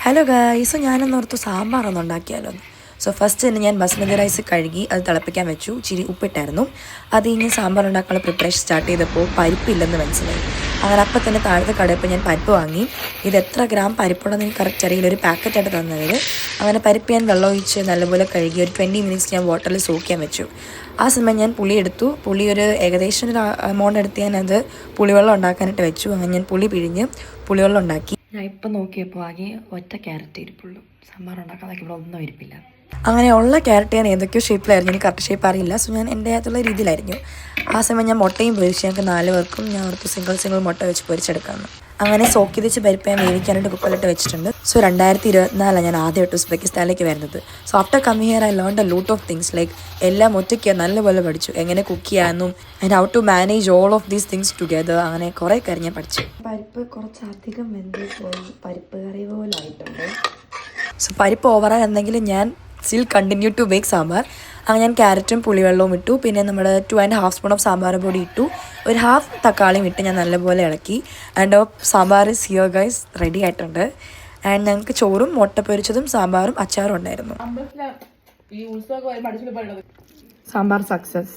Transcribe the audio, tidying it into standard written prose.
Hello guys, ഞാനൊന്നോർത്തു സാമ്പാറൊന്നും ഉണ്ടാക്കിയാലോ. So first തന്നെ ഞാൻ ബസ്മതി റൈസ് കഴുകി അത് തിളപ്പിക്കാൻ വെച്ചു. ഇച്ചിരി ഉപ്പിട്ടായിരുന്നു. അത് കഴിഞ്ഞ് സാമ്പാർ ഉണ്ടാക്കാനുള്ള പ്രിപ്പറേഷൻ സ്റ്റാർട്ട് ചെയ്തപ്പോൾ പരിപ്പില്ലെന്ന് മനസ്സിലായി. അങ്ങനെ അപ്പം തന്നെ താഴത്തെ കടയപ്പോൾ ഞാൻ പരിപ്പ് വാങ്ങി. ഇത് എത്ര ഗ്രാം പരിപ്പുണ്ടെന്ന് എനിക്ക് കറക്റ്റ് അറിയില്ല, ഒരു പാക്കറ്റായിട്ട് തന്നവർ. അങ്ങനെ പരിപ്പ് ഞാൻ വെള്ളമൊഴിച്ച് നല്ലപോലെ കഴുകി ഒരു 20 മിനിറ്റ്സ് ഞാൻ വാട്ടറിൽ സോക്ക് ചെയ്യാൻ വെച്ചു. ആ സമയം ഞാൻ പുളി എടുത്തു. പുളി ഒരു ഏകദേശം ഒരു എമൗണ്ട് എടുത്ത് ഞാനത് പുളിവെള്ളം ഉണ്ടാക്കാനായിട്ട് വെച്ചു. അങ്ങനെ ഞാൻ പുളി പിഴിഞ്ഞ് പുളിവെള്ളം ഉണ്ടാക്കി. ഞാൻ ഇപ്പം നോക്കിയപ്പോൾ ആകെ ഒറ്റ ക്യാരറ്റ് ഇരിപ്പുള്ളൂ. സാമ്പാർ ഉണ്ടാക്കാതൊക്കെ ഇവിടെ ഒന്നും ഇരിപ്പില്ല. അങ്ങനെ ഉള്ള ക്യാരറ്റ് ഞാൻ ഏതൊക്കെയോ ഷേപ്പിലായിരുന്നു, എനിക്ക് കറക്റ്റ് ഷേപ്പ് അറിയില്ല. സോ ഞാൻ എൻ്റെ അകത്തുള്ള രീതിയിലായിരുന്നു. ആ സമയം ഞാൻ മുട്ടയും പൊരിച്ച് ഞങ്ങൾക്ക് 4 പേർക്കും ഞാൻ അവർക്ക് സിംഗിൾ മുട്ട വെച്ച് പൊരിച്ചെടുക്കാമെന്ന്. അങ്ങനെ സോക്ക് ചെയ്ത് വെച്ച് പരിപ്പ് ഞാൻ വേവിക്കാനായിട്ട് കുക്കറിലിട്ട് വെച്ചിട്ടുണ്ട്. സോ 2024 ഞാൻ ആദ്യമായിട്ട് ഉസ്ബെക്കിസ്ഥാനിലേക്ക് വരുന്നത്. So after coming here I learn a lot of things. Like എല്ലാം ഒറ്റയ്ക്ക് നല്ലപോലെ പഠിച്ചു, എങ്ങനെ കുക്ക് ചെയ്യാമെന്നും and how to manage all of these things together. അങ്ങനെ കുറേ കാര്യം ഞാൻ പഠിച്ചു. പരിപ്പ് കുറച്ചധികം വെന്ത് പോയി, പരിപ്പ് കറി പോലായിട്ടുണ്ട്. സോ പരിപ്പ് ഓവറായി എന്തെങ്കിലും ഞാൻ still continue to make sambar. അങ്ങനെ ഞാൻ ക്യാരറ്റും പുളിവെള്ളവും ഇട്ടു. പിന്നെ നമ്മുടെ 2.5 സ്പൂൺ ഓഫ് സാമ്പാർ പൊടി ഇട്ടു. ഒരു ഹാഫ് തക്കാളിയും ഇട്ട് ഞാൻ നല്ലപോലെ ഇളക്കി. And sambar is here guys, ready ആയിട്ടുണ്ട്. ആൻഡ് ഞങ്ങൾക്ക് ചോറും മുട്ട പൊരിച്ചതും സാമ്പാറും അച്ചാറും ഉണ്ടായിരുന്നു. സാമ്പാർ സക്സസ്.